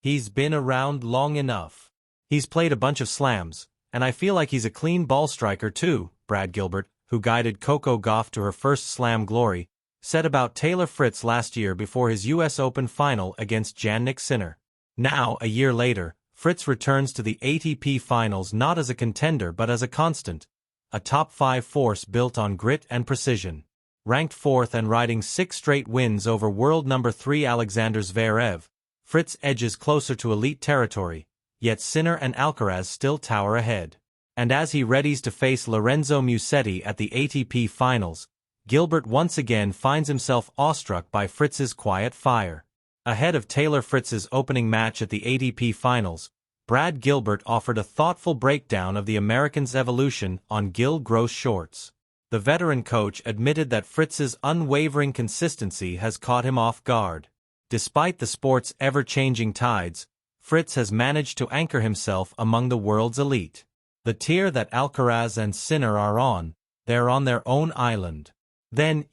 He's been around long enough. He's played a bunch of slams, and I feel like he's a clean ball striker too, Brad Gilbert, who guided Coco Gauff to her first slam glory, said about Taylor Fritz last year before his U.S. Open final against Jannik Sinner. Now, a year later, Fritz returns to the ATP Finals not as a contender but as a constant, a top-5 force built on grit and precision. Ranked 4th and riding 6 straight wins over world number 3 Alexander Zverev, Fritz edges closer to elite territory, yet Sinner and Alcaraz still tower ahead. And as he readies to face Lorenzo Musetti at the ATP Finals, Gilbert once again finds himself awestruck by Fritz's quiet fire. Ahead of Taylor Fritz's opening match at the ATP Finals, Brad Gilbert offered a thoughtful breakdown of the American's evolution on Gil Gross Shorts. The veteran coach admitted that Fritz's unwavering consistency has caught him off guard. Despite the sport's ever-changing tides, Fritz has managed to anchor himself among the world's elite. The tier that Alcaraz and Sinner are on, they're on their own island. Then,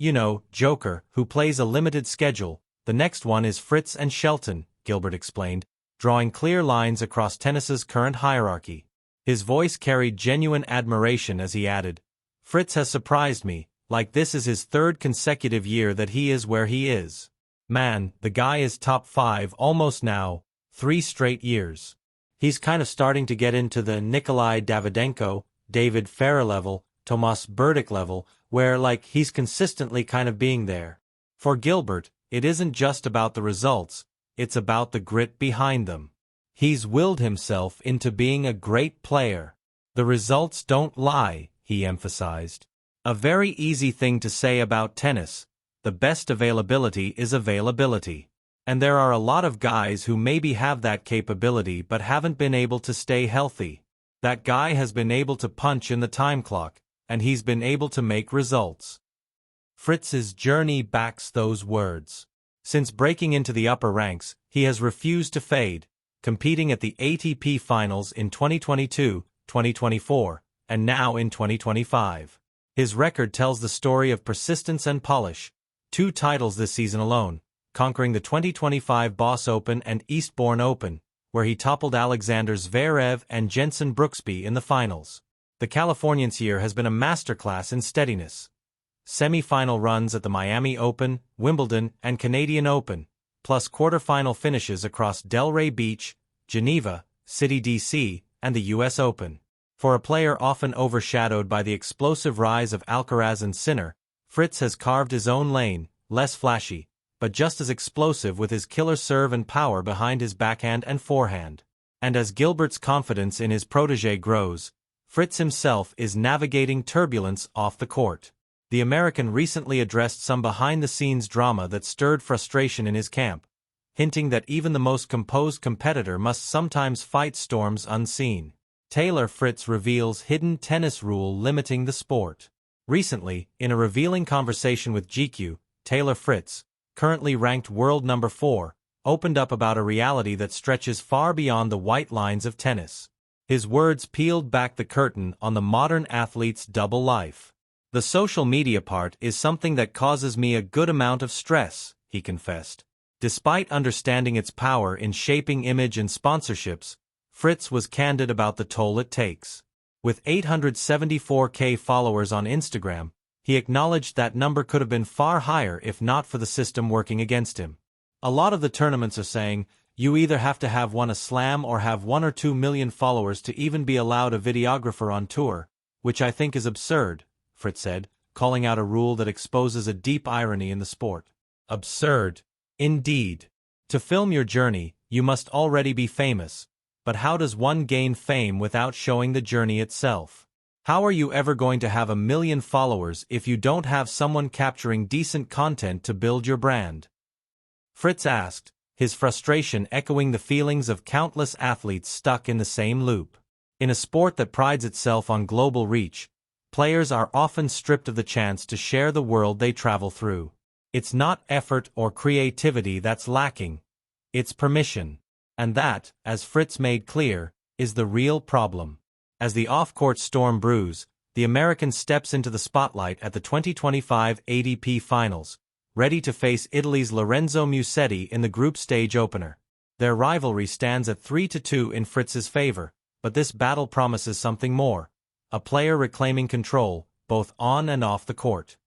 Joker, who plays a limited schedule, the next one is Fritz and Shelton, Gilbert explained, drawing clear lines across tennis's current hierarchy. His voice carried genuine admiration as he added, "Fritz has surprised me, like this is his 3rd consecutive year that he is where he is. Man, the guy is top 5 almost now, 3 straight years. He's kind of starting to get into the Nikolai Davydenko, David Ferrer level, Tomas Berdych level, where he's consistently kind of being there." For Gilbert, it isn't just about the results, it's about the grit behind them. He's willed himself into being a great player. The results don't lie, he emphasized. A very easy thing to say about tennis, the best availability is availability. And there are a lot of guys who maybe have that capability but haven't been able to stay healthy. That guy has been able to punch in the time clock, and he's been able to make results. Fritz's journey backs those words. Since breaking into the upper ranks, he has refused to fade, competing at the ATP Finals in 2022, 2024, and now in 2025. His record tells the story of persistence and polish. 2 titles this season alone, conquering the 2025 Boss Open and Eastbourne Open, where he toppled Alexander Zverev and Jenson Brooksby in the finals. The Californian's year has been a masterclass in steadiness. Semi-final runs at the Miami Open, Wimbledon, and Canadian Open, plus quarter-final finishes across Delray Beach, Geneva, City DC, and the U.S. Open. For a player often overshadowed by the explosive rise of Alcaraz and Sinner, Fritz has carved his own lane, less flashy, but just as explosive with his killer serve and power behind his backhand and forehand. And as Gilbert's confidence in his protégé grows, Fritz himself is navigating turbulence off the court. The American recently addressed some behind-the-scenes drama that stirred frustration in his camp, hinting that even the most composed competitor must sometimes fight storms unseen. Taylor Fritz reveals hidden tennis rule limiting the sport. Recently, in a revealing conversation with GQ, Taylor Fritz, currently ranked world number 4, opened up about a reality that stretches far beyond the white lines of tennis. His words peeled back the curtain on the modern athlete's double life. "The social media part is something that causes me a good amount of stress," he confessed. Despite understanding its power in shaping image and sponsorships, Fritz was candid about the toll it takes. With 874K followers on Instagram, he acknowledged that number could have been far higher if not for the system working against him. "A lot of the tournaments are saying, you either have to have won a slam or have 1 or 2 million followers to even be allowed a videographer on tour, which I think is absurd," Fritz said, calling out a rule that exposes a deep irony in the sport. Absurd. Indeed. To film your journey, you must already be famous. But how does one gain fame without showing the journey itself? How are you ever going to have 1 million followers if you don't have someone capturing decent content to build your brand? Fritz asked, his frustration echoing the feelings of countless athletes stuck in the same loop. In a sport that prides itself on global reach, players are often stripped of the chance to share the world they travel through. It's not effort or creativity that's lacking. It's permission. And that, as Fritz made clear, is the real problem. As the off-court storm brews, the American steps into the spotlight at the 2025 ATP Finals, ready to face Italy's Lorenzo Musetti in the group stage opener. Their rivalry stands at 3-2 in Fritz's favor, but this battle promises something more. A player reclaiming control, both on and off the court.